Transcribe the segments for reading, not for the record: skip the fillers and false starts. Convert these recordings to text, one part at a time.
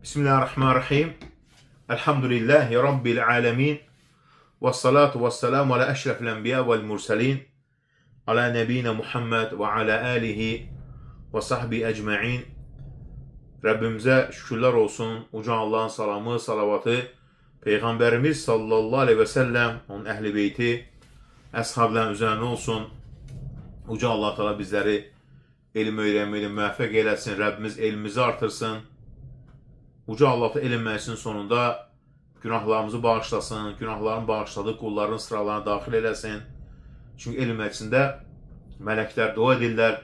Bismillahirrahmanirrahim. Elhamdülillahi Rabbil alemin. Ve salatu ve selamu ala eşrefil enbiya vel murselin. Ala nebine Muhammed ve ala alihi ve sahbihi ecma'in. Rabbimize şükürler olsun. Uca Allah'ın salamı, salavatı, Peygamberimiz sallallahu aleyhi ve sellem, onun ehli beyti, əshabların üzerine olsun. Uca Allah Teala bizleri elm öğrenmeyi müvaffak eylesin. Rabbimiz elmimizi artırsın. Uca Allah da elm məclisinin sonunda günahlarımızı bağışlasın, günahlarını bağışladığı qulların sıralarına daxil eləsin. Çünki elm məclisində mələklər dua edirlər.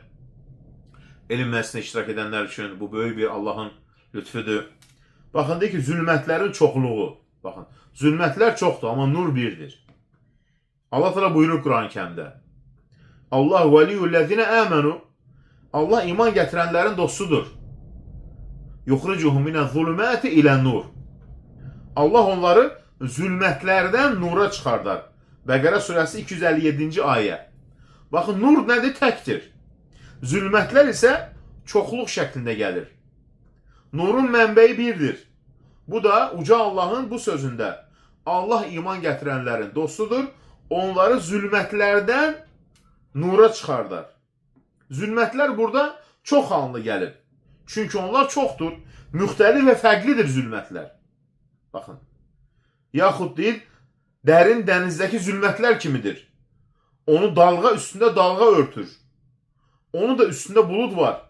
Elm məclisində iştirak edənlər üçün bu böyük bir Allahın lütfüdür. Baxın, deyir ki, zülmətlərin çoxluğu. Baxın, zülmətlər çoxdur, amma nur birdir. Allah Teala buyurur Quran-ı Kərimdə. Allah veliyyullezine amenu. Allah iman gətirənlərin dostudur. Yuxricuhum minəz-zulümati ilə-nur. Allah onları zülmətlərdən nura çıxardar. Bəqərə surəsi 257-ci ayə. Baxın, nur nədir? Təkdir. Zülmətlər isə çoxluq şəklində gəlir. Nurun mənbəyi birdir. Bu da Uca Allahın bu sözündə. Allah iman gətirənlərin dostudur. Onları zülmətlərdən nura çıxardar. Zülmətlər burada çox hallı gəlir. Çünki onlar çoxdur, müxtəlif və fərqlidir zülmətlər. Baxın, yaxud deyil, dərin dənizdəki zülmətlər kimidir. Onu dalğa üstündə dalğa örtür. Onun da üstündə bulud var.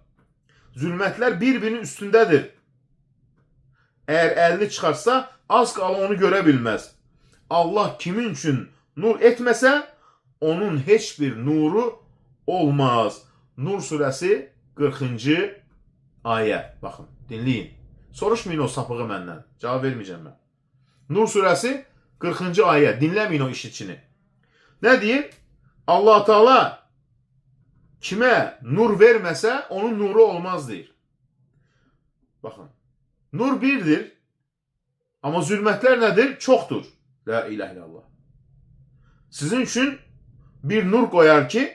Zülmətlər bir-birinin üstündədir. Əgər əlini çıxarsa, az qala onu görə bilməz. Allah kimin üçün nur etməsə, onun heç bir nuru olmaz. Nur surəsi 40-cı ayə. Baxın, dinləyin. Soruşmayın o sapığı məndən. Cavab verməyəcəm mən. Nur surəsi 40-cı ayə. Dinləməyin o işçini. Nə deyir? Allah Teala kimə nur verməsə, onun nuru olmaz deyir. Baxın. Nur birdir. Amma zülmətlər nədir? Çoxdur. La ilahe illallah. Sizin üçün bir nur qoyar ki,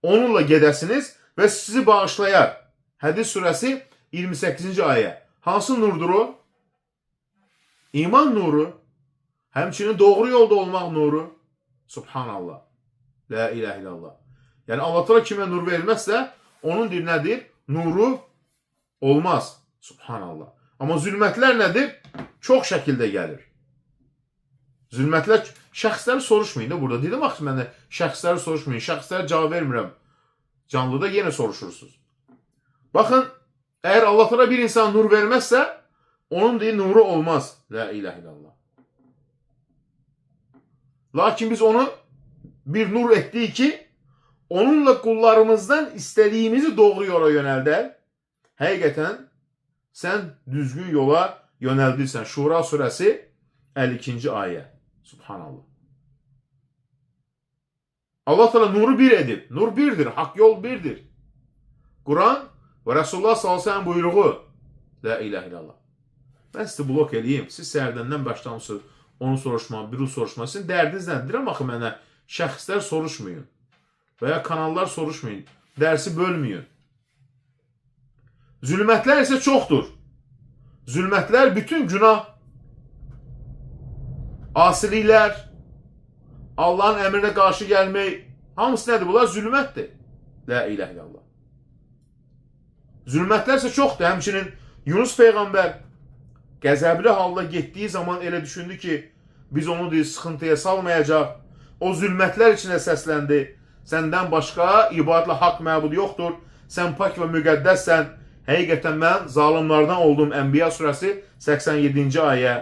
onunla gedəsiniz və sizi bağışlayar. Hədis surəsi 28-ci ayə. Hansı nurdur o? İman nuru. Həmçinin doğru yolda olmaq nuru. Subhanallah. La ilahe illallah. Yəni Allah Teala kimə nur verməzsə, onun dir nədir? Nuru olmaz. Subhanallah. Amma zülmətlər nədir? Çox şəkildə gəlir. Zülmətlər, şəxsləri soruşmayın da burada. Dedim axı mənə, şəxsləri soruşmayın. Şəxslərə cavab vermirəm. Canlıda yenə soruşursunuz. Baxın, əgər Allah Teala bir insan nur verməzsə, onun deyil nuru olmaz. La ilahe illallah. Lakin biz onu bir nur etdik ki, onunla qullarımızdan istədiyimizi doğru yola yönəldər. Həqiqətən, sən düzgün yola yönəldirsən. Şura surəsi 52-ci ayə. Subhanallah. Allah Teala nuru bir edib. Nur birdir, hak yol birdir. Quran və Resulullah s.ə.v buyruğu. La ilahe illallah. Mən sizi blok eləyim. Siz səhərdəndən başlamışsınız. Onu soruşma, biri soruşma. Sizin dərdiniz nədir? Deyirəm axı mənə, şəxslər soruşmayın. Və ya kanallar soruşmayın. Dərsi bölməyin. Zülmətlər isə çoxdur. Zülmətlər bütün günah, asiliklər, Allahın əmrinə qarşı gəlmək, hamısı nədir? Bunlar zülmətdir. La ilahe illallah. Zülmətlər isə çoxdur. Həmçinin Yunus Peyğəmbər qəzəbli halda getdiyi zaman elə düşündü ki, biz onu deyil, sıxıntıya salmayacaq. O zülmətlər içində səsləndi. Səndən başqa ibadətlə haqq məbud yoxdur. Sən pak və müqəddəssən. Həqiqətən mən zalimlardan oldum. Ənbiya surəsi 87-ci ayə.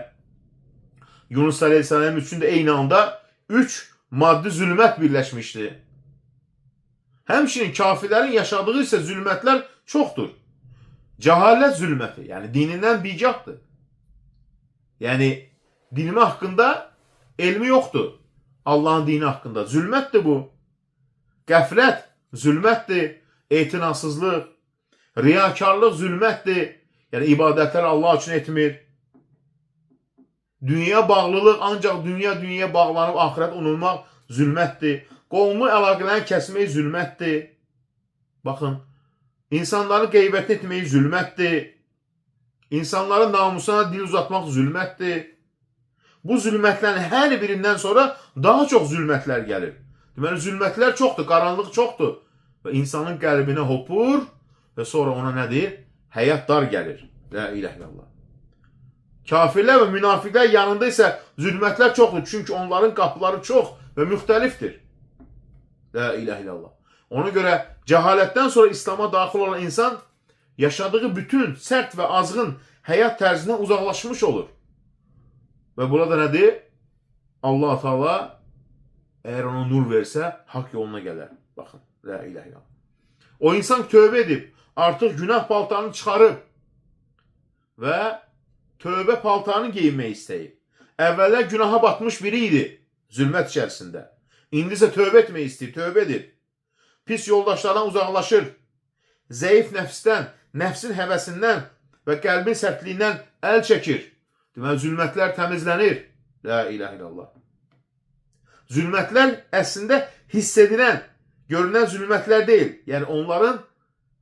Yunus Aleyhisselam üçün də eyni anda 3 maddi zülmət birləşmişdi. Həmçinin kafirlərin yaşadığı isə zülmətlər çoxdur. Cəhalət zülməti, yəni dinindən bigahdır. Yəni dinimi haqqında elmi yoxdur. Allahın dini haqqında. Zülmətdir bu. Qəflət zülmətdir. Etinasızlıq, riyakarlıq zülmətdir. Yəni ibadətlər Allah üçün etmir. Dünya bağlılıq, ancaq dünya bağlanıb axirət unutmaq zülmətdir. Qovmu əlaqələrini kəsmək zülmətdir. Baxın, insanları qeybət etmək zülmətdir. İnsanların namusuna dil uzatmaq zülmətdir. Bu zülmətlərin hər birindən sonra daha çox zülmətlər gəlir. Deməli, zülmətlər çoxdur, qaranlıq çoxdur. Və insanın qəlbinə hopur və sonra ona nə deyir? Həyat dar gəlir. La ilahe illallah. Kafirlər və münafiqlər yanında isə zülmətlər çoxdur. Çünki onların qapıları çox və müxtəlifdir. La ilahe illallah. Ona görə cəhalətdən sonra İslam'a daxil olan insan yaşadığı bütün sərt və azğın həyat tərzindən uzaqlaşmış olur. Və burada nədir? Allah-u Teala əgər ona nur versə, haqq yoluna gələr. Baxın, la ilahe illallah. O insan tövbə edib, artıq günah paltarını çıxarıb və tövbə paltarını geyinmək istəyib. Əvvəllər günaha batmış biri idi, zülmət içərisində. İndi isə tövbə etmək istəyir, tövbə edir. Pis yoldaşlardan uzaqlaşır. Zəif nəfsdən, nəfsin həvəsindən və qəlbin sərtliyindən əl çəkir. Deməli, zülmətlər təmizlənir. La ilahe illallah. Zülmətlər əslində hiss edilən, görünən zülmətlər deyil. Yəni, onların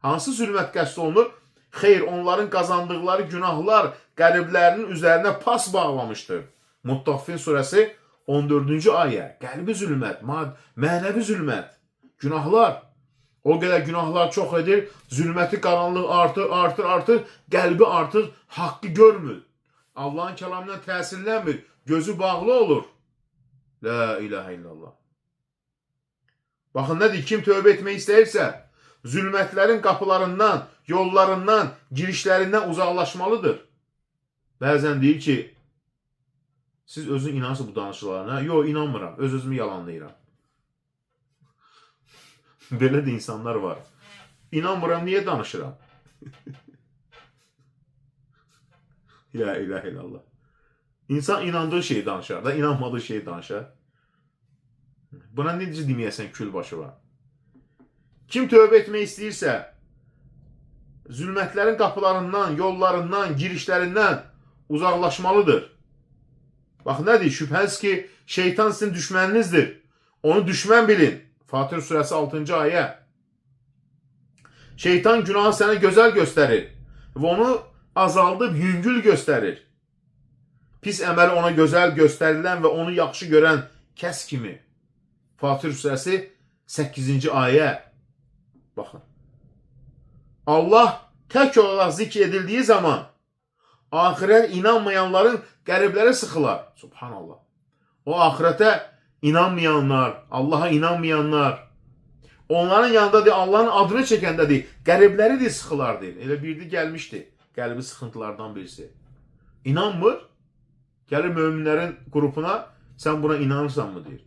hansı zülmət qəsd olunur? Xeyr, onların qazandıqları günahlar qəlblərinin üzərinə pas bağlamışdır. Muttaffin surəsi 14-cü ayə. Qəlbi zülmət, mənəvi zülmət, günahlar. O qədər günahlar çox edir, zülməti qaranlıq artır, qəlbi artır, haqqı görmür. Allahın kəlamından təsirlənmir, gözü bağlı olur. La ilahe illallah. Baxın, nədir? Kim tövbə etmək istəyirsə, zülmətlərin qapılarından, yollarından, girişlərindən uzaqlaşmalıdır. Bəzən deyir ki, siz özün inansınız bu danışıqlarına. Yox, inanmıram, öz-özümü yalanlayıram. Belə də insanlar var. İnanmıram, niyə danışıram? La ilahe illallah. İnsan inandığı şeyi danışar da, inanmadığı şeyi danışar. Buna necə deməyəsən külbaşı var. Kim tövbə etmək istəyirsə, zülmətlərin qapılarından, yollarından, girişlərindən uzaqlaşmalıdır. Bax, nədir? Şübhəsiz ki, şeytan sizin düşməninizdir. Onu düşmən bilin. Fatır surəsi 6-cı ayə. Şeytan günahı sənə gözəl göstərir və onu azaldıb yüngül göstərir. Pis əməli ona gözəl göstərilən və onu yaxşı görən kəs kimi. Fatır surəsi 8-ci ayə. Baxın. Allah tək olaraq zikr edildiyi zaman ahirət inanmayanların qəlbləri sıxılar. Subhanallah. O ahirətə inanmayanlar, Allaha inanmayanlar, onların yanında Allahın adını çəkəndə qəlbləri sıxılar deyir. Elə birdi gəlmişdi, qəlbi sıxıntılardan birisi. İnanmır, gəlir möminlərin qrupuna, sən buna inanırsanmı deyir.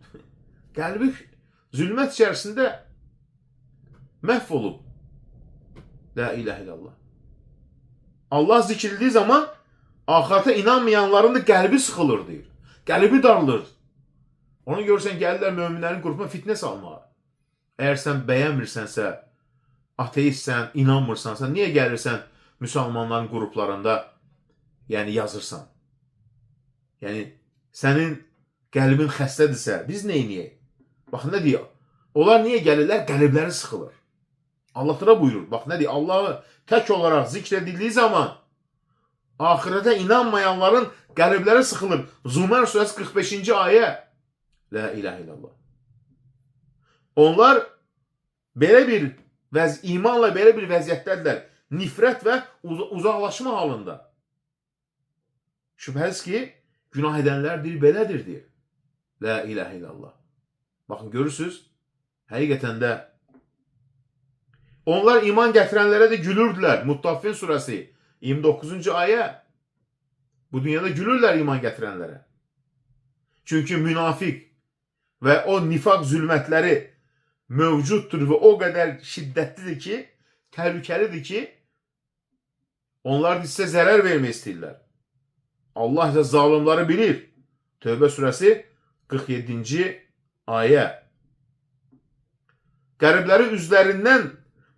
Qəlbi zülmət içərisində məhv olub. La ilahe illallah. Allah zikrildiyi zaman ahirətə inanmayanların da qəlbi sıxılır deyir. Qəlbi darılır. Onu görürsən, gəlirlər möminlərin qrupuna fitnə salmağa. Əgər sən bəyənmirsənsə, ateistsən, inanmırsansa, niyə gəlirsən müsəlmanların qruplarında yazırsan? Yəni, sənin qəlbin xəstədirsə, biz neyniyək? Baxın, nə deyək? Onlar niyə gəlirlər? Qəlbləri sıxılır. Allah da buyurur. Bax, nə deyək? Allahı tək olaraq zikr edildiyi zaman ahirətə inanmayanların qəlbləri sıxılır. Zumər surəsi 45-ci ayə. La ilahe illallah. Onlar belə bir imanla belə bir vəziyyətdədirlər. Nifrət və uzaqlaşma halında. Şübhəsiz ki, günah edənlər deyir, belədir deyir. La ilahe illallah. Baxın, görürsünüz, həqiqətən də onlar iman gətirənlərə də gülürdülər. Muttaffin surəsi 29-cu ayə. Bu dünyada gülürlər iman gətirənlərə. Çünki münafiq və o nifaq zülmətləri mövcuddur və o qədər şiddətlidir ki, təhlükəlidir ki, onlar sizə zərər vermək istəyirlər. Allah isə zalimləri bilir. Tövbə surəsi 47-ci ayə. Qəlbləri üzlərindən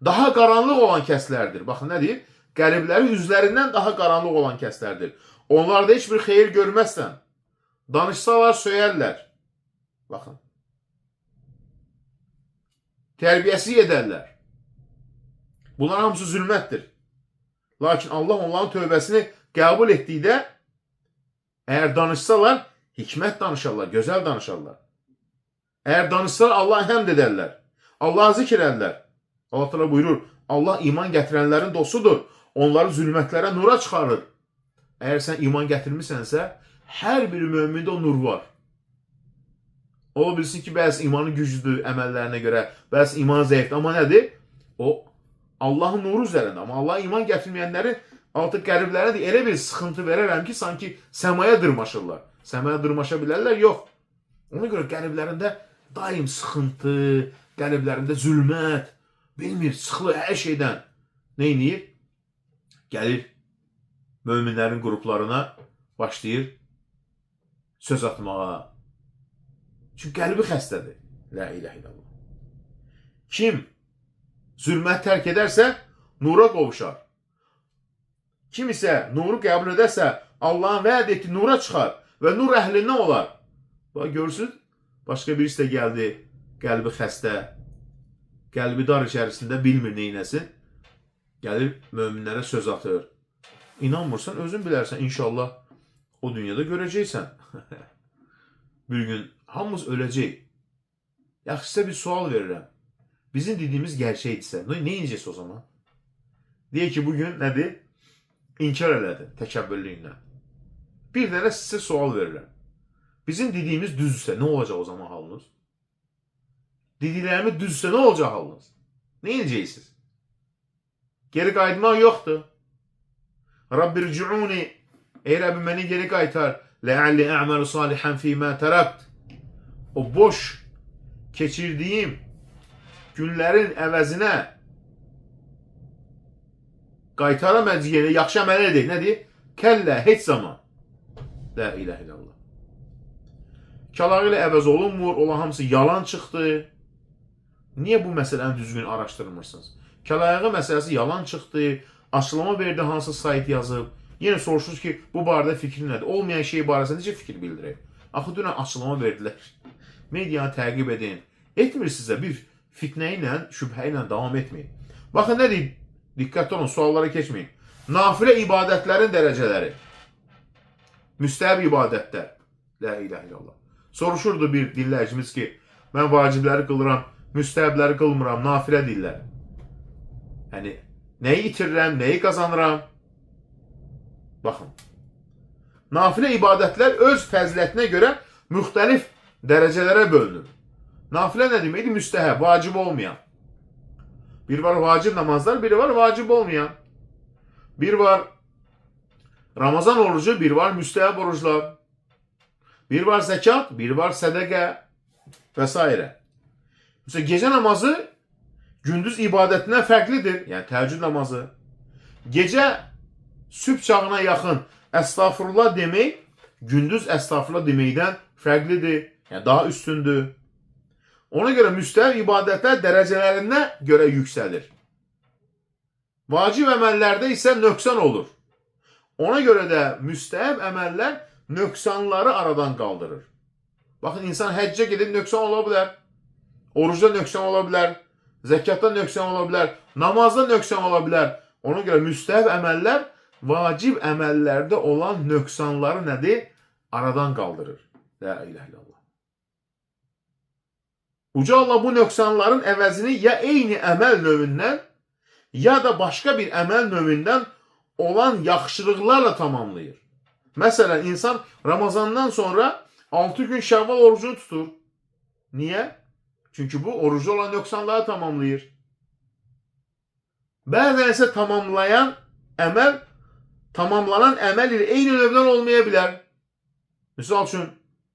daha qaranlıq olan kəslərdir. Baxın, nə deyir? Qəlbləri üzlərindən daha qaranlıq olan kəslərdir. Onlarda heç bir xeyir görməzsən. Danışsalar söyərlər. Baxın. Tərbiyəsiz edərlər. Bunlar hamısı zülmətdir. Lakin Allah onların tövbəsini qəbul etdikdə, əgər danışsalar, hikmət danışarlar, gözəl danışarlar. Əgər danışsalar, Allah'a həmd edərlər. Allah'a zikr edərlər. Allah Teala buyurur, Allah iman gətirənlərin dostudur. Onları zülmətlərə nura çıxarır. Əgər sən iman gətirmisənsə, hər bir mümində o nur var. Ola bilsin ki, bəzi imanı güclüdür əməllərinə görə, bəzi iman zəifdir. Amma nədir? O, Allahın nuru üzərində. Amma Allah iman gətirməyənləri artıq qəriblərə də elə bir sıxıntı verərəm ki, sanki səmaya dırmaşırlar. Səmaya dırmaşa bilərlər? Yox. Ona görə qəriblərində daim sıxıntı, qəriblərində zülmət, bilmir, sıxılı hər şeydən. Neyniyir? Gəlir, möminlərin qruplarına başlayır söz atmağa. Çünki qəlbi xəstədir. La ilahe illallah. Kim zülmət tərk edərsə, nura qovuşar. Kim isə nuru qəbul edərsə, Allahın vəd etdiyi nura çıxar və nur əhlindən olar. Bax, görürsünüz, başqa birisi də gəldi, qəlbi xəstə, qəlbi dar içərisində bilmir neynəsin. Gəlir, möminlərə söz atır. İnanmırsan, özün bilərsən, inşallah o dünyada görəcəksən. Bir gün hamımız öləcək. Yaxşı, sizə bir sual verirəm. Bizim dediyimiz gerçəkdirsə, nə inəcəksə o zaman? Deyək ki, bugün nədir? İnkar elədi, təkəbbürlüyündən. Bir dənə sizə sual verirəm. Bizim dediyimiz düzdürsə, nə olacaq o zaman halınız? Dediklərimiz düzdürsə, nə olacaq halınız? Nə inəcəksiniz? Geri qayıtmaq yoxdur. Rabbirci'uni, ey Rabbim məni geri qaytar. Le'alli a'malu salihan fîmâ terakt. O boş keçirdiyim günlərin əvəzinə qaytara məciyəni yaxşı əməl edək. Nədir? Kəllə, heç zaman. La ilahe illallah. Kəlağı ilə əvəz olunmur, olan hamısı yalan çıxdı. Niyə bu məsələni düzgün araşdırmırsınız? Kəlağı məsələsi yalan çıxdı, açıqlama verdi, hansı sayt yazıb. Yenə soruşursunuz ki, bu barədə fikri nədir? Olmayan şey barəsində necə fikir bildirək? Axı dünən açıqlama verdilər. Medianı təqib edin. Etmir sizə bir fitnə ilə, şübhə ilə davam etməyin. Baxın nə deyil? Diqqətli olun, suallara keçməyin. Nafilə ibadətlərin dərəcələri. Müstəhəb ibadətlər. La ilahe illallah. Soruşurdu bir dinləyicimiz ki, mən vacibləri qılıram, müstəhəbləri qılmıram, nafilə deyirlər. Yəni, nəyi itirirəm, nəyi qazanıram? Baxın. Nafilə ibadətlər öz fəzilətinə görə müxtəlif dərəcələrə bölünür. Nafilə nə deməkdir? Müstəhəb, vacib olmayan. Bir var vacib namazlar, biri var vacib olmayan. Bir var Ramazan orucu, bir var müstəhəb oruclar. Bir var zəkat, bir var sədəqə və s. Mesela gecə namazı gündüz ibadətindən fərqlidir. Yəni təheccüd namazı. Gecə sübh çağına yaxın əstağfurullah demək gündüz əstağfurullah deməkdən fərqlidir. Yəni daha üstündür. Ona görə müstəhəb ibadətlər dərəcələrinə görə yüksəlir. Vacib əməllərdə isə nöqsan olur. Ona görə də müstəhəb əməllər nöqsanları aradan qaldırır. Baxın, insan həccə gedib nöqsan ola bilər. Orucda nöqsan ola bilər. Zəkatda nöqsan ola bilər. Namazda nöqsan ola bilər. Ona görə müstəhəb əməllər vacib əməllərdə olan nöqsanları nədir? Aradan qaldırır. La ilahe illallah. Uca Allah bu nöqsanların əvəzini ya eyni əməl növündən, ya da başqa bir əməl növündən olan yaxşılıqlarla tamamlayır. Məsələn, insan Ramazandan sonra 6 gün Şəvval orucunu tutur. Niyə? Çünki bu orucu olan nöqsanları tamamlayır. Bəzən isə tamamlanan əməl ilə eyni növdən olmaya bilər. Misal üçün,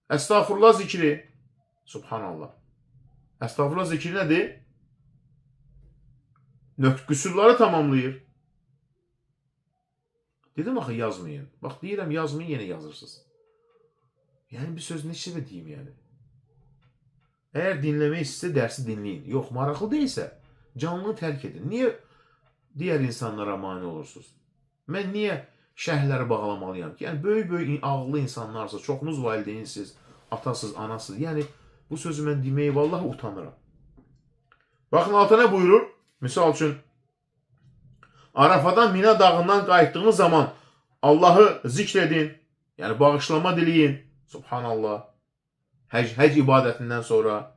əstağfurullah zikri. Subhanallah. Əstağfurullah zikri nədir? Qüsurları tamamlayır. Dedim, axı yazmayın. Bax, deyirəm, yazmayın, yenə yazırsınız. Yəni, bir söz neçə də deyim, yəni. Əgər dinləmək istəyirsə, dərsi dinləyin. Yox, maraqlı deyilsə, canlını tərk edin. Niyə digər insanlara mane olursunuz? Mən niyə şəhərləri bağlamalıyam ki? Yəni, böyük ağıllı insanlarsa, çoxunuz valideynsiniz, atasız, anasız. Yəni, bu sözü mən deməyi vallahi utanıram. Baxın, altına buyurur. Misal üçün, Arafadan Mina dağından qayıtdığınız zaman Allahı zikr edin. Yani bağışlama dileyin. Subhanallah. Həc ibadətindən sonra.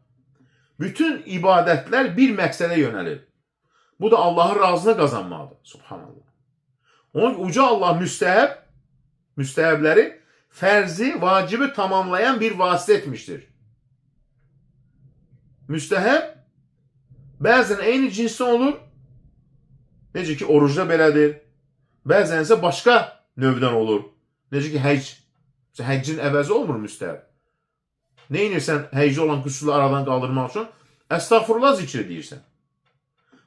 Bütün ibadətlər bir məqsədə yönəlir. Bu da Allahın razını qazanmaqdır. Subhanallah. Onun uca Allah müstəhəbləri fərzi, vacibi tamamlayan bir vasitə etmişdir. Müstəhəb bəzən eyni cinsdə olur. Necə ki, orucda belədir. Bəzən isə başqa növdən olur. Necə ki, həcc. Həccin əvəzi olmur müstəhəb. Ne inirsən həcci olan qüsurları aradan qaldırmaq üçün? Əstağfurullah zikri deyirsən.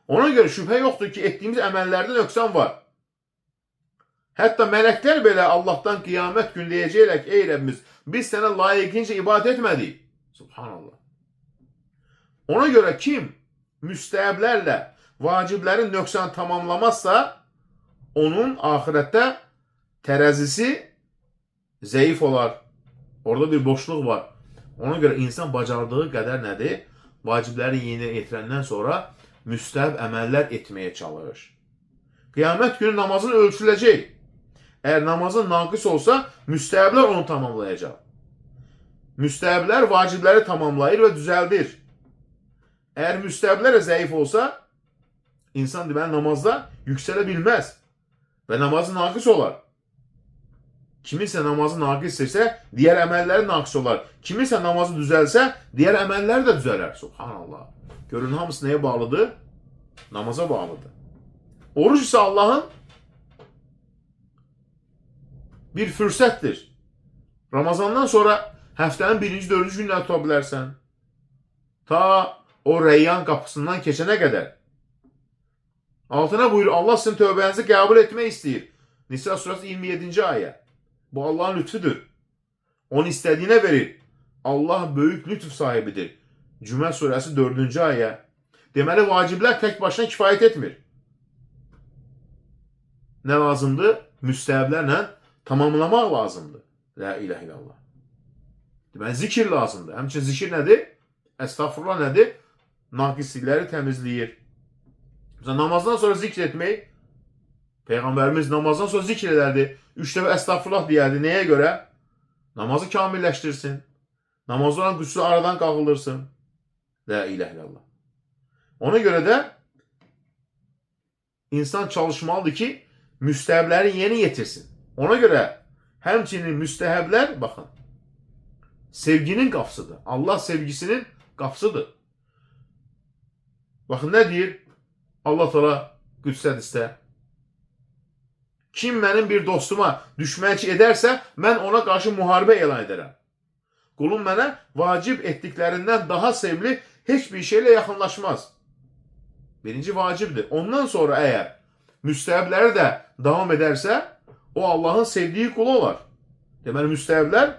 Ona görə şübhə yoxdur ki, etdiyimiz əməllərdə nöqsan var. Hətta mələklər belə Allahdan qiyamət günü deyəcəklər ki, ey Rəbbimiz, biz sənə layiqincə ibadət etmədik. Subhanallah. Ona görə kim müstəhəblərlə vaciblərin nöqsanı tamamlamazsa, onun ahirətdə tərəzisi zəif olar. Orada bir boşluq var. Ona görə insan bacardığı qədər nədir? Vacibləri yerinə yetirəndən sonra müstəhəb əməllər etməyə çalış. Qiyamət günü namazın ölçüləcək. Əgər namazın naqis olsa, müstəhəblər onu tamamlayacaq. Müstəhəblər vacibləri tamamlayır və düzəldir. Əgər müstəhəblər zəif olsa, insan deməli namazda yüksələ bilməz və namazı naqis olar. Kiminsə namazı naqissə, digər əməlləri naqis olar. Kiminsə namazı düzəlsə, digər əməlləri də düzələr. Subhanallah. Görün, hamısı nəyə bağlıdır? Namaza bağlıdır. Oruç isə Allahın bir fürsətdir. Ramazandan sonra həftənin 1-ci, 4-cü günləri tuta bilərsən. Ta o Rəyyan qapısından keçənə qədər. Altına buyur, Allah sizin tövbənizi qəbul etmək istəyir. Nisa surası 27-ci ayə. Bu Allah'ın lütfüdür. Onu istədiyinə verir. Allah böyük lütf sahibidir. Cümə surəsi 4-cü ayə. Deməli, vaciblər tək başına kifayət etmir. Nə lazımdır? Müstəhəblərlə tamamlamaq lazımdır. La ilahe illallah. Deməli, zikir lazımdır. Həmçinin zikir nədir? Estağfurullah nədir? Naqislikləri təmizləyir. Mesela namazdan sonra zikr etmək, Peyğəmbərimiz namazdan sonra zikr edərdi. 3 dəfə estağfurullah deyərdi. Nəyə görə? Namazı kamilləşdirsin. Namazda olan qüsuru aradan qaldırılsın. La ilahe illallah. Ona görə də insan çalışmalıdır ki, müstəhəbləri yeni yetirsin. Ona görə həmçinin müstəhəblər, baxın, sevginin qapısıdır. Allah sevgisinin qapısıdır. Baxın, nə deyir? Allah Teala Qüdüs hədisdə, kim mənim bir dostuma düşmənçi edərsə, mən ona qarşı müharibə elan edərəm. Qulum mənə vacib etdiklərindən daha sevimli heç bir şeylə yaxınlaşmaz. Birinci vacibdir. Ondan sonra əgər müstəhəbləri də davam edərsə, o Allahın sevdiyi kulu olar. Deməli, müstəhəblər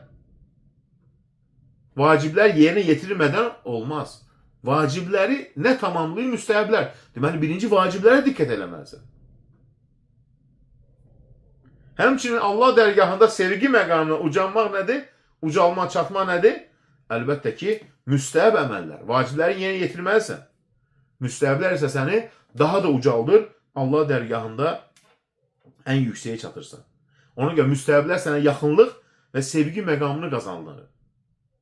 vaciblər yerinə yetirilmədən olmaz. Vacibləri nə tamamlayır? Müstəhəblər. Deməli, birinci vaciblərə diqqət eləməlisən. Həmçinin Allah dərgahında sevgi məqamına ucanmaq nədir? Ucalma, çatma nədir? Əlbəttə ki, müstəhəb əməllər. Vacibləri yerinə yetirməlisən. Müstəhəblər isə səni daha da ucaldır. Allah dərgahında ən yüksəyə çatırsan. Ona görə müstəhəblər sənə yaxınlıq və sevgi məqamını qazandırır.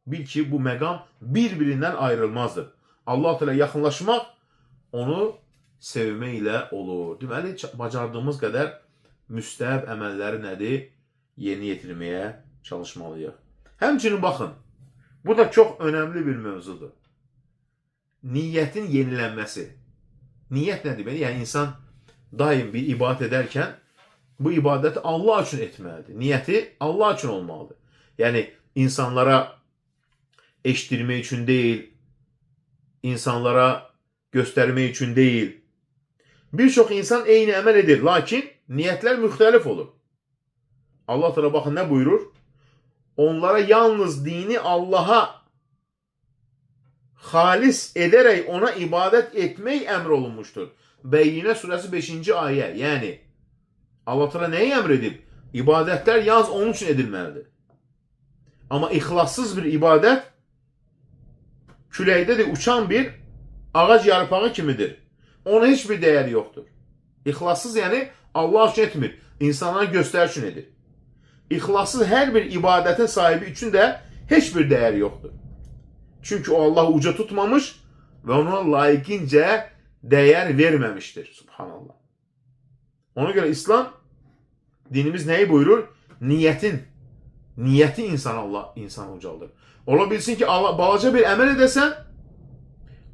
Bil ki, bu məqam bir-birindən ayrılmazdır. Allah Teala yaxınlaşmaq onu sevmək ilə olur. Deməli, bacardığımız qədər müstəhəb əməlləri nədir? Yeni yetirməyə çalışmalıyıq. Həmçinin baxın, bu da çox önəmli bir mövzudur. Niyyətin yenilənməsi. Niyyət nə demək? Yəni, insan daim bir ibadət edərkən bu ibadəti Allah üçün etməlidir. Niyyəti Allah üçün olmalıdır. Yəni, insanlara eşdirmək üçün deyil, insanlara göstərmək üçün deyil. Bir çox insan eyni əməl edir, lakin niyyətlər müxtəlif olur. Allah Teala baxın nə buyurur? Onlara yalnız dini Allah'a xalis edərək ona ibadət etmək əmr olunmuşdur. Bəyyinə surəsi 5-ci ayə. Yəni, Allah Teala nəyi əmr edib? İbadətlər yalnız onun üçün edilməlidir. Amma ixlassız bir ibadət küləkdə də uçan bir ağac yarpağı kimidir. Ona heç bir dəyəri yoxdur. İxlassız yəni Allah üçün etmir, insanlara göstəriş üçün edir. İxlassız hər bir ibadətin sahibi üçün də heç bir dəyər yoxdur. Çünki o Allah uca tutmamış və ona layiqincə dəyər verməmişdir. Subhanallah. Ona görə İslam dinimiz nəyi buyurur? Niyyəti insan ucaldır. Ola bilsin ki, balaca bir əməl edəsən,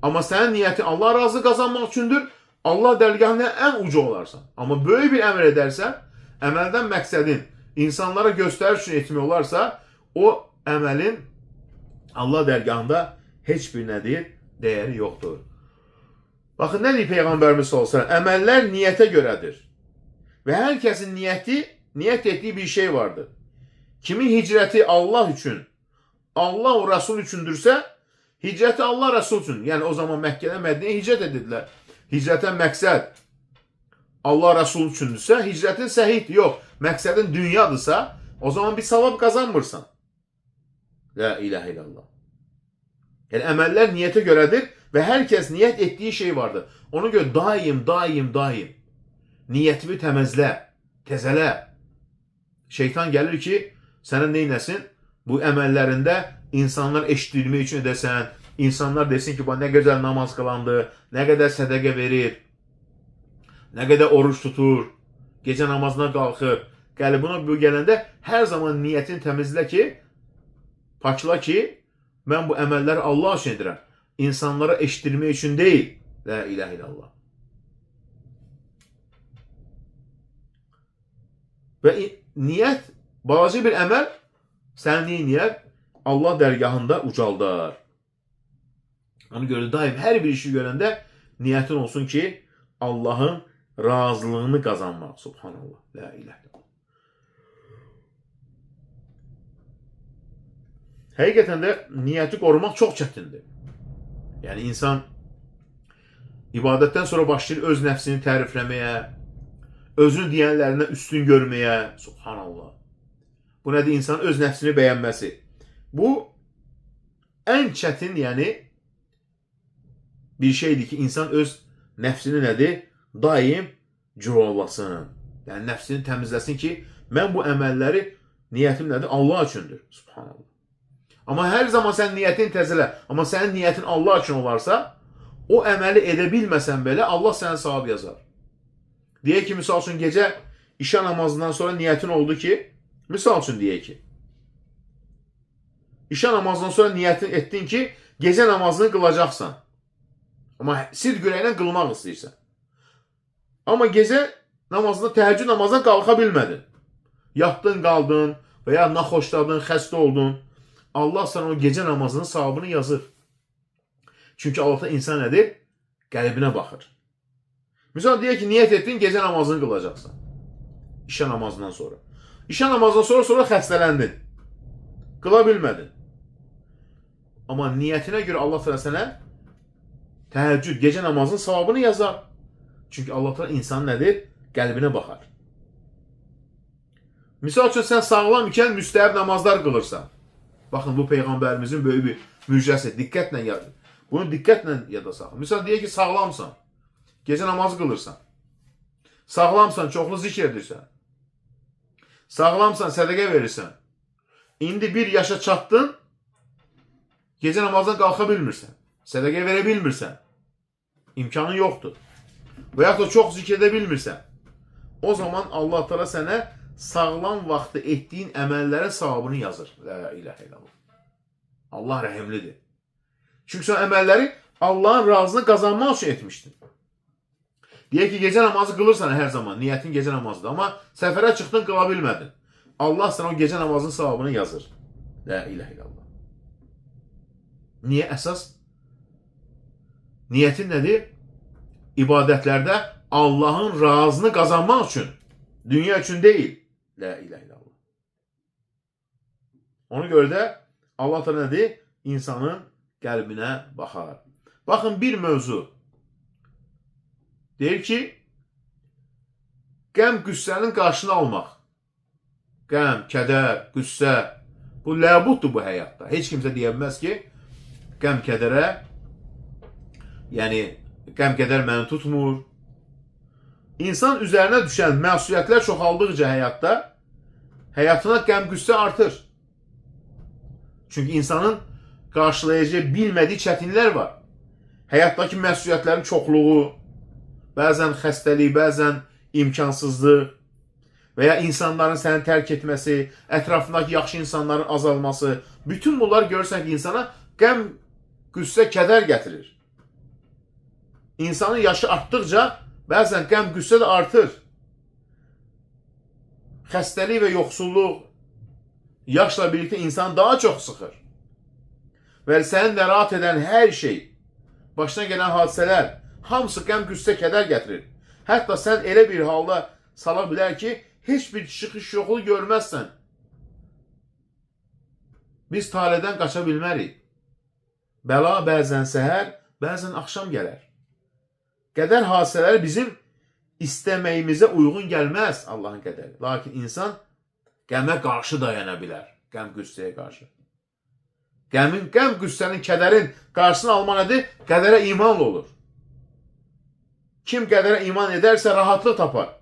amma sənin niyyətin Allah razı qazanmaq üçündür, Allah dərgahında ən uca olarsan. Amma böyük bir əməl edərsən, əməldən məqsədin insanlara göstəriş üçün etmək olarsa, o əməlin Allah dərgahında heç bir nədir? Dəyəri yoxdur. Baxın, nə deyir Peyğəmbərimiz sallallahu əleyhi və səlləm? Əməllər niyyətə görədir. Və hər kəsin niyyət etdiyi bir şey vardır. Kimin hicrəti Allah üçün, Allah o Rəsul üçündürsə, hicrəti Allah Rəsul üçün. Yəni o zaman Məkkədən Mədinəyə hicrət edirlər. Hicrətən məqsəd Allah Rəsul üçündürsə, hicrətin səhid yox, məqsədin dünyadırsa, o zaman bir savab qazanmırsan. La ilahe illallah. Yəni əməllər niyyətə görədir və hər kəs niyyət etdiyi şey vardır. Ona görə daim niyyətini təzələ. Şeytan gəlir ki, sənə neynəsin? Bu əməllərində insanlar eşidilmək üçün edəsən, insanlar desin ki, nə gözəl namaz qılandı, nə qədər sədəqə verir, nə qədər oruç tutur, gecə namazına qalxır. Qəlbinə bu gələndə hər zaman niyyətini təmizlə ki, pakla ki, mən bu əməlləri Allah üçün edirəm. İnsanlara eşitdirmək üçün deyil. La ilahe illallah. Və niyyət, balaca bir əməl, səni niyyət Allah dərgahında ucaldar. Ona görə daim hər bir işi görəndə niyyətin olsun ki, Allahın razılığını qazanmaq. Subhanallah. La ilahe illallah. Həqiqətən də niyyəti qorumaq çox çətindir. Yəni insan ibadətdən sonra başlayır öz nəfsini tərifləməyə, özünü deyənlərindən üstün görməyə. Subhanallah. Bu nədir? İnsanın öz nəfsini bəyənməsi. Bu ən çətin, yəni bir şeydir ki, insan öz nəfsini nədir? Daim cürovlasın. Yəni nəfsini təmizləsin ki, mən bu əməlləri, niyyətim nədir? Allah üçündür. Subhanallah. Amma hər zaman sən niyyətini təzələ, amma sənin niyyətin Allah üçün olarsa, o əməli edə bilməsən belə Allah sənə savab yazar. Deyək ki, misal üçün gecə işə namazından sonra niyyətin oldu ki, misal üçün deyək ki, işə namazından sonra niyyətin etdin ki, gecə namazını qılacaqsan. Amma sidq ürəklə qılmaq istəyirsən. Amma gecə namazında, təheccüd namazına qalxa bilmədin. Yatdın, qaldın və ya naxoşladın, xəstə oldun. Allah sana o gecə namazının savabını yazır. Çünki Allah'ta insan nədir? Qəlbinə baxır. Misal deyək ki, niyyət etdin, gecə namazını qılacaqsan. İşə namazından sonra. İşə namazından sonra xəstələndin. Qıla bilmədin. Amma niyyətinə görə Allah sənə təheccüd, gecə namazının savabını yazar. Çünki Allah insanın nədir? Qəlbinə baxar. Misal üçün sən sağlam ikən müstəhəb namazlar qılırsan. Baxın, bu Peyğəmbərimizin böyük bir müjdəsi. Diqqətlə yazın. Bunu diqqətlə yada saxlayın. Misal deyək ki, sağlamsan. Gecə namazı qılırsan. Sağlamsan, çoxlu zikr edirsən. Sağlamsan, sədəqə verirsən. İndi bir yaşa çatdın, gecə namazdan qalxa bilmirsən. Sədəqə verə bilmirsən. İmkanın yoxdur. Və yaxud da çox zikr edə bilmirsən. O zaman Allah Teala sənə sağlam vaxtı etdiyin əməllərin savabını yazır. La ilahe illallah. Allah rəhimlidir. Çünki sən əməlləri Allahın razını qazanmaq üçün etmişdin. Deyək ki, gecə namazı qılırsan hər zaman. Niyyətin gecə namazıdır. Amma səfərə çıxdın, qıla bilmədin. Allah sənə o gecə namazının savabını yazır. La ilahe illallah. Niyə? Əsas niyyətin nədir? İbadətlərdə Allahın razını qazanmaq üçün. Dünya üçün deyil. La ilahe illallah. Ona görə də Allah da nədir? İnsanın qəlbinə baxar. Baxın, bir mövzu. Deyir ki, qəm, qüssənin qarşını almaq. Qəm, kədər, qüssə. Bu ləbuddur bu həyatda. Heç kimsə deyə bilməz ki, qəm, kədərə, yəni qəm, kədər məni tutmur. İnsan üzerine düşen məsuliyyətlər çoxaldıqca həyatına qəm-qüssə artır. Çünki insanın qarşılayacağı bilmədiyi çətinlər var. Həyatdakı məsuliyyətlərin çoxluğu, bəzən xəstəlik, bəzən imkansızlıq və ya insanların səni tərk etməsi, ətrafındakı yaxşı insanların azalması, bütün bunlar görürsən ki, insana qəm, qüssə, kədər gətirir. İnsanın yaşı artdıqca bəzən qəm, qüssə də artır. Xəstəlik və yoxsulluq yaşla birlikdə insanı daha çox sıxır. Və səni narahat edən hər şey, başına gələn hadisələr, hamısı qəm, qüssə, kədər gətirir. Hətta sən elə bir halda sala bilər ki, heç bir çıxış yolu görməzsən. Biz taledən qaça bilmərik. Bəla bəzən səhər, bəzən axşam gələr. Qədər hadisələr bizim istəməyimizə uyğun gəlməz Allahın qədəri. Lakin insan qəmə qarşı dayana bilər. Qəm, qüssəyə qarşı. Qəm, qüssənin, kədərin qarşısını alma nədir? Qədərə imanla olur. Kim qədərə iman edərsə rahatlıq tapar.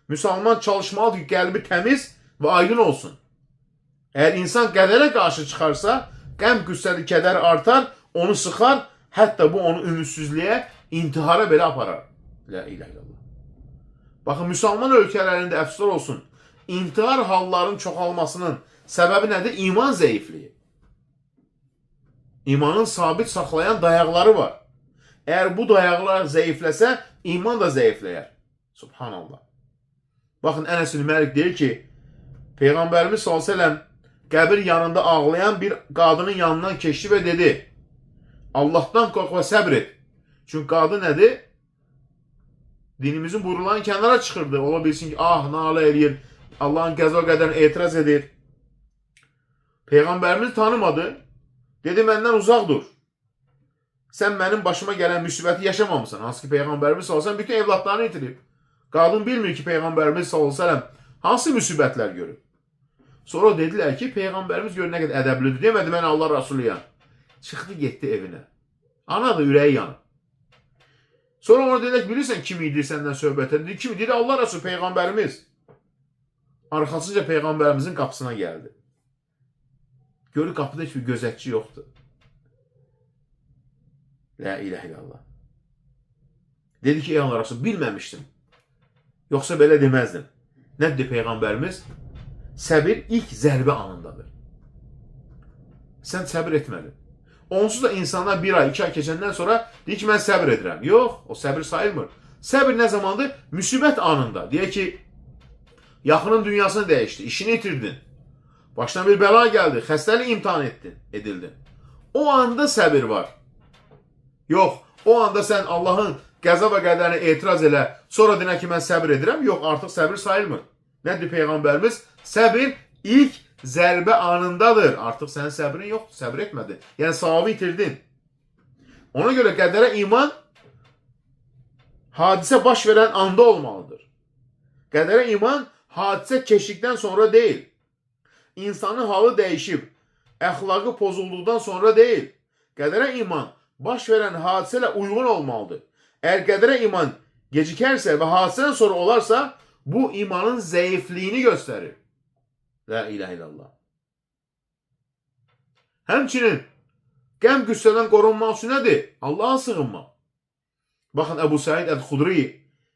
Müsəlman çalışmalıdır ki, qəlbi təmiz və aydın olsun. Əgər insan qədərə qarşı çıxarsa, qəm, qüssəli, kədər artar, onu sıxar, hətta bu onu ümidsizliyə, intihara belə aparar. La ilahe illallah. Baxın, müsəlman ölkələrində əfsuslar olsun, intihar hallarının çoxalmasının səbəbi nədir? İman zəifliyi. İmanın sabit saxlayan dayaqları var. Əgər bu dayaqlar zəifləsə, iman da zəifləyər. Subhanallah. Baxın, Ənəs ibn Məlik deyir ki, Peyğəmbərimiz s.ə.v qəbir yanında ağlayan bir qadının yanından keçdi və dedi, Allahdan qorx və səbr et. Çünki qadın nədir? Dinimizin buyruqlarını kənara çıxırdı. Ola bilsin ki, nalə eləyir, Allahın qəza qədərinə etiraz edir. Peyğəmbərimiz tanımadı. Dedi, məndən uzaq dur. Sən mənim başıma gələn müsibəti yaşamamısan. Hansı ki, Peyğəmbərimiz s.ə.v bütün evlatlarını itirib. Qadın bilmir ki, Peyğəmbərimiz s.ə.v hansı müsibətlər görüb. Sonra dedilər ki, Peyğəmbərimiz gör nə qədər ədəblidir. Demədi, mən Allah Rasuluyam. Çıxdı, getdi evinə. Ana da ürəyi yanıb. Sonra ona dedilər ki, bilirsən kim idi səndən söhbət edir? Kim idi? Allah Rasulü, Peyğəmbərimiz. Arxasınca Peyğəmbərimizin qapısına gəldi. Görür, qapıda heç bir gözətçi yoxdur. La ilahe illallah. Dedi ki, ey Allah Rasulü, bilməmişdim. Yoxsa belə deməzdim. Nədir Peyğəmbərimiz? Səbir ilk zərbə anındadır. Sən səbir etmədin. Onsuz da insanlar bir ay, 2 ay keçəndən sonra deyir ki, mən səbir edirəm. Yox, o səbir sayılmır. Səbir nə zamandır? Müsibət anında. Deyək ki, yaxının dünyasını dəyişdi, işini itirdin. Başına bir bəla gəldi, xəstəlik imtihan edildin. O anda səbir var. Yox, o anda sən Allahın qəza və qədərinə etiraz elə, sonra deyən ki, mən səbir edirəm. Yox, artıq səbir sayılmır. Nədir Peyğəmbərimiz? Səbir ilk zərbə anındadır. Artıq sənin səbrin yoxdur, səbir etmədin. Yəni, savabı itirdin. Ona görə qədərə iman hadisə baş verən anda olmalıdır. Qədərə iman hadisə keçdikdən sonra deyil. İnsanın halı dəyişib, əxlaqı pozulduqdan sonra deyil. Qədərə iman baş verən hadisə ilə uyğun olmalıdır. Əgər qədərə iman gecikərsə və hadisədən sonra olarsa, bu imanın zəifliyini göstərir. La ilahe illallah. Həmçinin qəm qüssədən qorunmaq üçün nədir? Allah'a sığınmaq. Baxın, Əbu Səid Əl-Xudri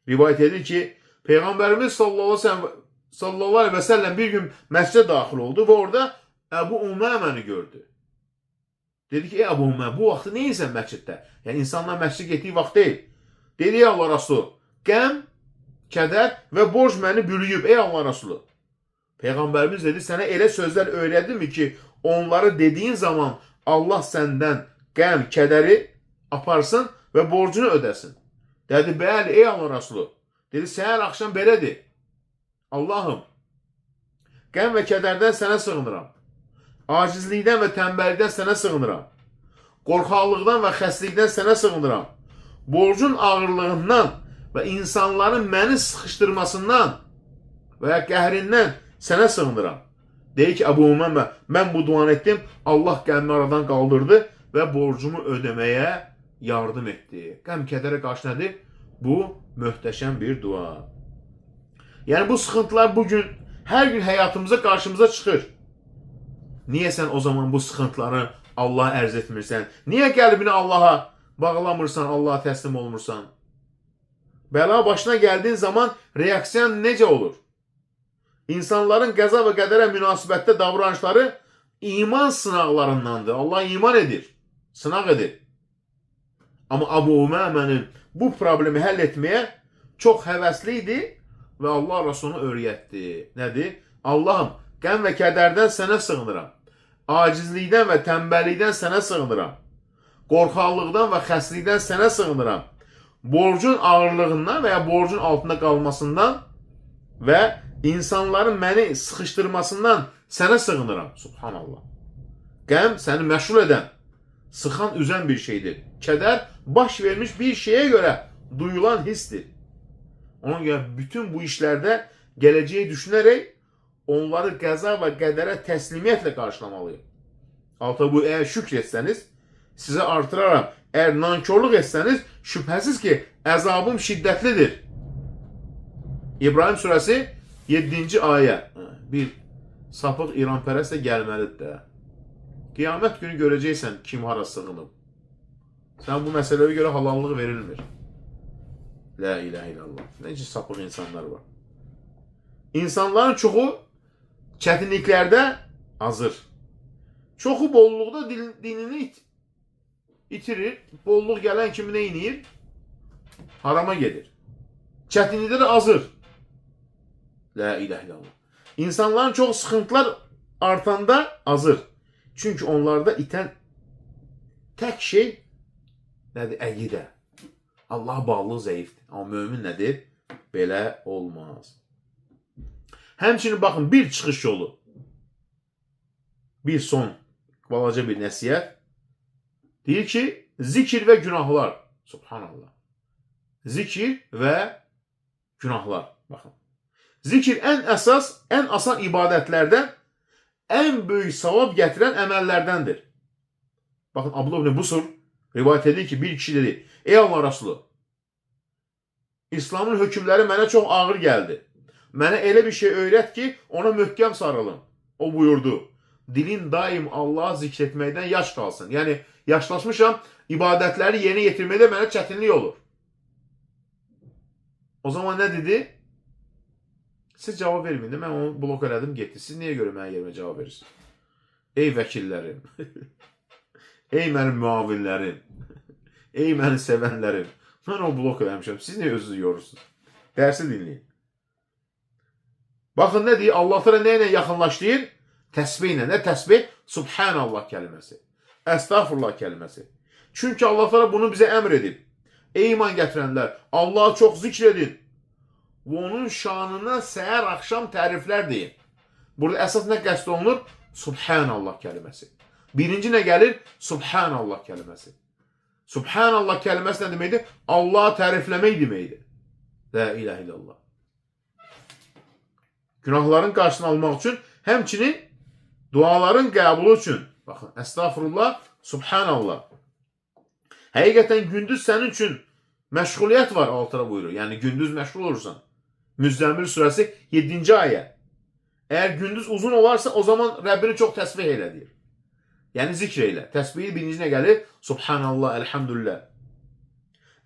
rivayət edir ki, Peyğəmbərimiz sallallahu aleyhi və səlləm bir gün məscidə daxil oldu və orada Əbu Umaməni gördü. Dedi ki, ey Əbu Umamə, bu vaxtı neyinsən məsciddə? Yəni, insanlar məscidə getdiyi vaxt deyil. Dedi, ey Allah Rasulü, qəm, kədər və borc məni bürüyüb, ey Allah Rasulü. Peyğəmbərimiz dedi, sənə elə sözlər öyrədimmi ki, onları dediyin zaman Allah səndən qəm, kədəri aparsın və borcunu ödəsin. Dedi, bəli, ey Allah Rasulü. Dedi, səhər axşam belədir. Allahım, qəm və kədərdən sənə sığınıram. Acizlikdən və tənbəllikdən sənə sığınıram. Qorxaqlıqdan və xəstəlikdən sənə sığınıram. Borcun ağırlığından və insanların məni sıxışdırmasından və ya qəhrindən sənə sığınıram. Deyir ki, Əbu Umamə, mən bu duanı etdim, Allah qəmmi aradan qaldırdı və borcumu ödəməyə yardım etdi. Qəm, kədərə qarşı nədir? Bu möhtəşəm bir dua. Yəni bu sıxıntılar bugün hər gün həyatımıza qarşımıza çıxır. Niyə sən o zaman bu sıxıntıları Allaha ərz etmirsən? Niyə qəlbini Allaha bağlamırsan, Allaha təslim olmursan? Bəla başına gəldiyin zaman reaksiyan necə olur? İnsanların qəza və qədərə münasibətdə davranışları iman sınaqlarındandır. Allah iman edir, sınaq edir. Amma Abu Umamənin bu problemi həll etməyə çox həvəsli idi və Allah Rasulunu öyrətdi. Nədir? Allahım, qəm və kədərdən sənə sığınıram. Acizlikdən və tənbəllikdən sənə sığınıram. Qorxaqlıqdan və xəstəlikdən sənə sığınıram. Borcun ağırlığından və ya borcun altında qalmasından və insanların məni sıxışdırmasından sənə sığınıram. Subhanallah. Qəm səni məşğul edən, sıxan, üzən bir şeydir. Kədər baş vermiş bir şeyə görə duyulan hissdir. Ona görə bütün bu işlərdə gələcəyi düşünərək onları qəza və qədərə təslimiyyətlə qarşılamalıyım. Alta bu, əgər şükr etsəniz, sizə artıraram. Əgər nankörlük etsəniz, şübhəsiz ki, əzabım şiddətlidir. İbrahim surəsi 7-ci ayə. Bir sapıq İranpərəst də gəlməlidir də. Qiyamət günü görəcəksən kim hara sığınıb. Sən bu məsələyə görə halallıq verilmir. La ilahe illallah. Necə sapıq insanlar var. İnsanların çoxu çətinliklərdə azır. Çoxu bolluqda dinini itirir. Bolluq gələn kimi nə inir? Harama gedir. Çətinlikdə də azır. La ilahe illallah. İnsanların çox sıxıntılar artanda azır. Çünki onlarda itən tək şey nədir? Əqidə. Allah bağlılığı zəifdir. Amma mömin nədir? Belə olmaz. Həmçinin baxın, bir çıxış yolu. Bir son, balaca bir nəsihət. Deyir ki, zikir və günahlar. Subhanallah. Zikir və günahlar. Baxın. Zikir ən əsas, ən asan ibadətlərdən ən böyük savab gətirən əməllərdəndir. Baxın, Abdullah ibn Busur rivayət edir ki, bir kişi dedi, ey Allah Rasulü, İslamın hökmləri mənə çox ağır gəldi. Mənə elə bir şey öyrət ki, ona möhkəm sarılın. O buyurdu, dilin daim Allah'ı zikr etməkdən yaş qalsın. Yəni, yaşlaşmışam, ibadətləri yerinə yetirməkdə mənə çətinlik olur. O zaman nə dedi? Siz cavab verməyin də, mən onu blok elədim, getdi. Siz niyə görə mənə yerimə cavab verirsiniz? Ey vəkillərim, ey mənim müavinlərim, ey məni sevənlərim, mən o blok eləmişəm, siz niyə özünüzü yorursunuz? Dərsi dinləyin. Baxın nə deyir? Allah təala nə ilə yaxınlaşdırır? Təsbih ilə. Nə təsbih? Subhanallah kəlməsi. Əstağfurullah kəlməsi. Çünki Allah təala bunu bizə əmr edib. Ey iman gətirənlər, Allah'ı çox zikr edin. Və onun şanına səhər axşam təriflər deyin. Burada əsas nə qəsd olunur? Subhanallah kəlməsi. Birinci nə gəlir? Subhanallah kəlməsi. Subhanallah kəlməsi nə deməkdir? Allah'ı tərifləmək deməkdir. La ilahe illallah. Günahların qarşısını almaq üçün, həmçinin duaların qəbulu üçün. Baxın, əstağfurullah, subhanallah. Həqiqətən gündüz sənin üçün məşğuliyyət var, altına buyurur. Yəni, gündüz məşğul olursan. Müzzəmmil surəsi 7-ci ayə. Əgər gündüz uzun olarsa, o zaman Rəbbini çox təsbih elə deyir. Yəni, zikr elə. Təsbihi birincinə gəlir, subhanallah, elhamdülillah.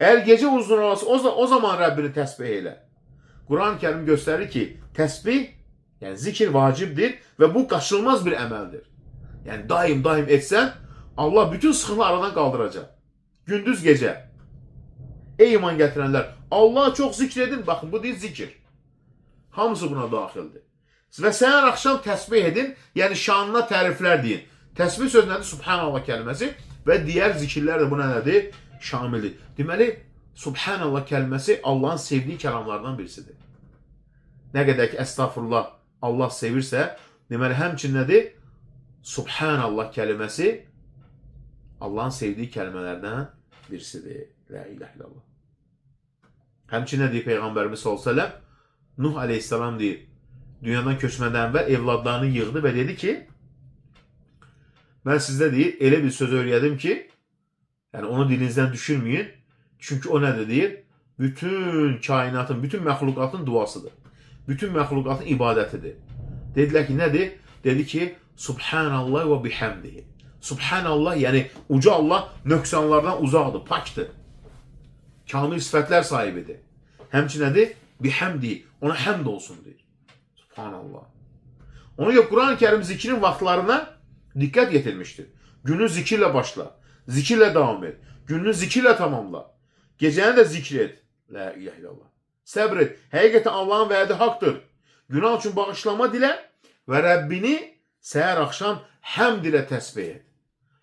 Əgər gecə uzun olarsa, o zaman Rəbbini təsbih elə. Quran-ı Kərim göstərir ki, təsbih, yəni zikir vacibdir və bu qaçılmaz bir əməldir. Yəni, daim etsən, Allah bütün sıxını aradan qaldıracaq. Gündüz gecə. Ey iman gətirənlər, Allah'a çox zikr edin. Baxın, bu deyil zikir. Hamısı buna daxildir. Və səhər axşam təsbih edin, yəni şanına təriflər deyin. Təsbih söz nədir? Subhanallah kəlməsi və digər zikirlər də buna nədir? Şamildir. Deməli, Subhanallah kəlməsi Allah'ın sevdiyi kəlamlardan birisidir. Nə qədər ki, əstağfurullah Allah sevirsə, deməli, həmçin nədir? Subhanallah kəlməsi Allah'ın sevdiyi kəlmələrdən birisidir. La ilahe illallah. Həmçin nə deyir Peyğəmbərimiz sallallahu əleyhi və səlləm? Nuh aleyhissalam deyir, dünyadan köçmədən əvvəl evladlarını yığdı və dedi ki, mən sizdə deyir, elə bir söz öyrədim ki, yəni onu dilinizdən düşürməyin. Çünki o nədir deyir? bütün kainatın, bütün məxluqatın duasıdır. Bütün məxluqatın ibadətidir. Dedilər ki, nədir? Dedi ki, Subhanallah və bihamdihi. Subhanallah, yəni uca Allah nöqsanlardan uzaqdır, pakdır. Kamil sifətlər sahibidir. Həmçinin nədir? Bihamdihi. Ona həmd olsun deyir. Subhanallah. Ona görə Quran-ı Kərim zikrin vaxtlarına diqqət yetirmişdir. Günü zikirlə başla. Zikirlə devam et. Gününü zikirlə tamamla. Gecəni də zikr et. La ilahe illallah. Səbr et. Həqiqətən Allahın vədi haqdır. Günah üçün bağışlama dilə və Rəbbini səhər axşam həmd ilə təsbih et.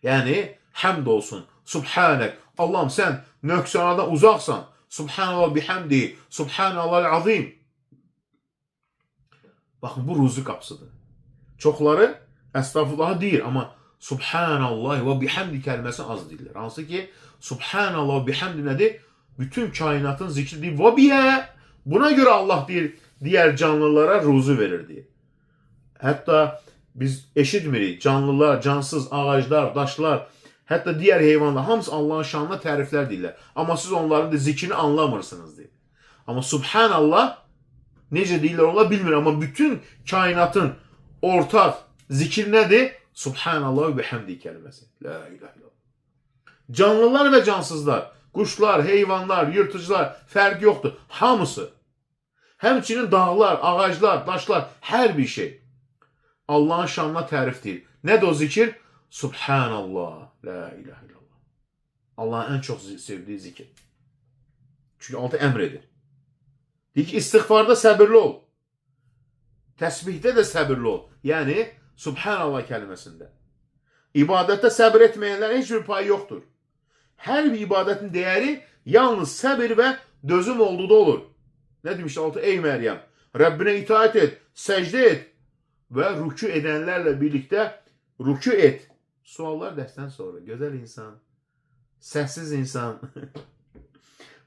Yəni, həmd olsun. Subhanək. Allahım, sən nöqsanadan uzaqsan. Subhanallah bihamdi. Subhanallah azim. Baxın, bu ruzi qapısıdır. Çoxları əstağfurullahı deyir, amma Subhanallah və bihamdi kəlməsi az deyirlər. Hansı ki, Subhanallah və bihamdi nədir? Bütün kainatın zikri deyir. Və biyə. Buna görə Allah deyir, digər canlılara ruzi verir deyir. Hətta biz eşitmirik. Canlılar, cansız, ağaclar, daşlar, hətta digər heyvanlar, hamısı Allahın şanına təriflər deyirlər. Amma siz onların da zikrini anlamırsınız deyir. Amma Subhanallah necə deyirlər onlar bilmir. Amma bütün kainatın ortaq zikir nədir? Subhanallah və bihamdi kəlməsi. La ilahe illallah. Canlılar və cansızlar, quşlar, heyvanlar, yırtıcılar fərq yoxdur. Hamısı. Həmçinin dağlar, ağaclar, daşlar, hər bir şey Allahın şanına tərif deyir. Nədir o zikir? Subhanallah. La ilahe illallah. Allahın ən çox sevdiyi zikir. Çünki altı əmr edir. Deyir ki, istiğfarda səbirli ol. Təsbihdə də səbirli ol. Yəni, Subhanallah kəlməsində. İbadətdə səbir etməyənlərin heç bir payı yoxdur. Hər bir ibadətin dəyəri yalnız səbir və dözüm olduqda olur. Nə demişdi altı? Ey Məryəm, Rəbbinə itaat et, səcdə et və rükü edənlərlə birlikdə rükü et. Suallar dərsdən sonra. Gözəl insan, səssiz insan.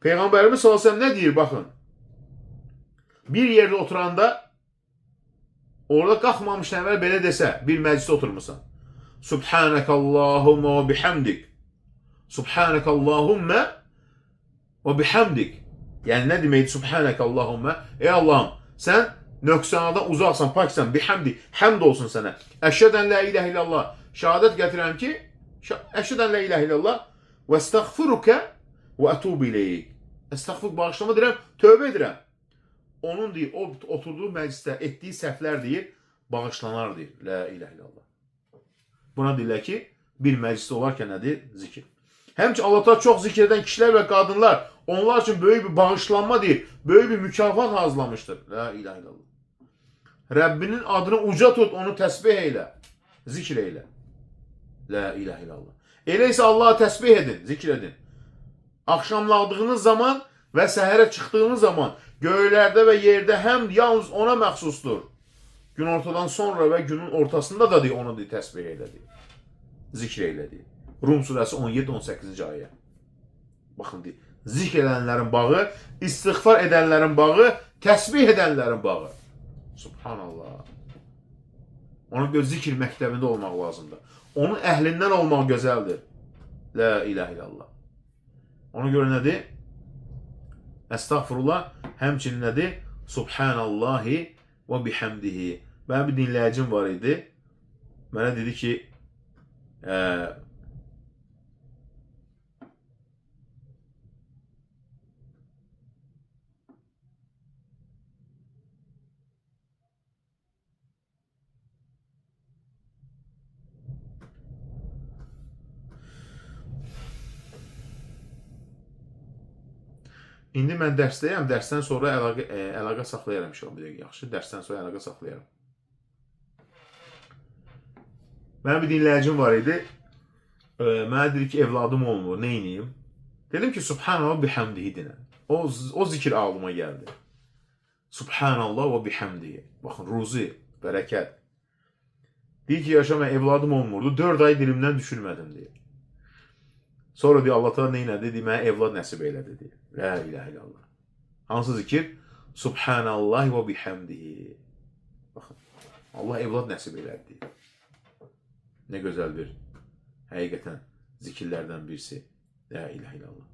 Peyğəmbərimiz sallallahu nə deyir? Baxın. Bir yerdə oturanda orada qalxmamışdan əvvəl belə desə, bir məclisdə oturmuşsan. Subhanəkallahumma və bihamdik. Subhanəkallahumma və bihamdik. Yəni nə deməkdir Subhanəkallahumma? Ey Allahım, sən nöqsanadan uzaqsan, paksan, bihamdik. Həmd olsun sənə. Əşhədən la ilahe illallah. Şəhadət gətirəm ki, əşhədən la ilahe illallah və estəğfiruka və ətubu ileyk. Estəğfiruk bağışlama deyirəm, tövbə edirəm. Onun deyir, o oturduğu məclisdə etdiyi səhvlər deyir, bağışlanar deyir. La ilahe illallah. Buna deyirlər ki, bir məclisdə olarkən nədir? Zikir. Həmçinin Allah'ta çox zikr edən kişilər və qadınlar onlar üçün böyük bir bağışlanma deyir, böyük bir mükafat hazırlamışdır. La ilahe illallah. Rəbbinin adını uca tut, onu təsbih eylə, zikr eylə. La ilahe illallah. Elə isə Allah'a təsbih edin, zikr edin. Axşamladığınız zaman və səhərə çıxdığınız zaman göylərdə və yerdə həm yalnız ona məxsusdur. Gün ortadan sonra və günün ortasında da deyir, onu deyir, təsbih eylə deyir. Zikr eylə deyir. Rum surəsi 17-18-ci ayə. Baxın deyir, zikr edənlərin bağı, istiğfar edənlərin bağı, təsbih edənlərin bağı. Subhanallah. Ona görə zikr məktəbində olmaq lazımdır. Onun əhlindən olmaq gözəldir. La ilahe illallah. Ona görə nədir? Estağfurullah, həmçinin nədir? Subhanallahi və bihamdihi. Mənim bir dinləyicim var idi. Mənə dedi ki, İndi mən dərsdəyəm, dərsdən sonra əlaqə saxlayaram inşallah. Bir dəqiqə, yaxşı, dərsdən sonra əlaqə saxlayaram. Mənim bir dinləyicim var idi. Mənə dedi ki, evladım olmur, nə ineyim? Dedim ki, Subhanallah bihamdihi dinə. O zikir ağlıma gəldi. Subhanallah və bihamdihi. Baxın, ruzi, bərəkət. Deyir ki, yaşa, mən evladım olmurdu, 4 ay dilimdən düşürmədim, deyir. Sonra diyor Allah Teala neynədi? Deyir, mənə evlad nəsib elədi, deyir. La ilahe illallah. Hansı zikir? Subhanallah və bihamdihi. Baxın, Allah evlad nəsib elədi, deyir. Nə gözəl bir, həqiqətən zikirlərdən birisi. La ilahe illallah.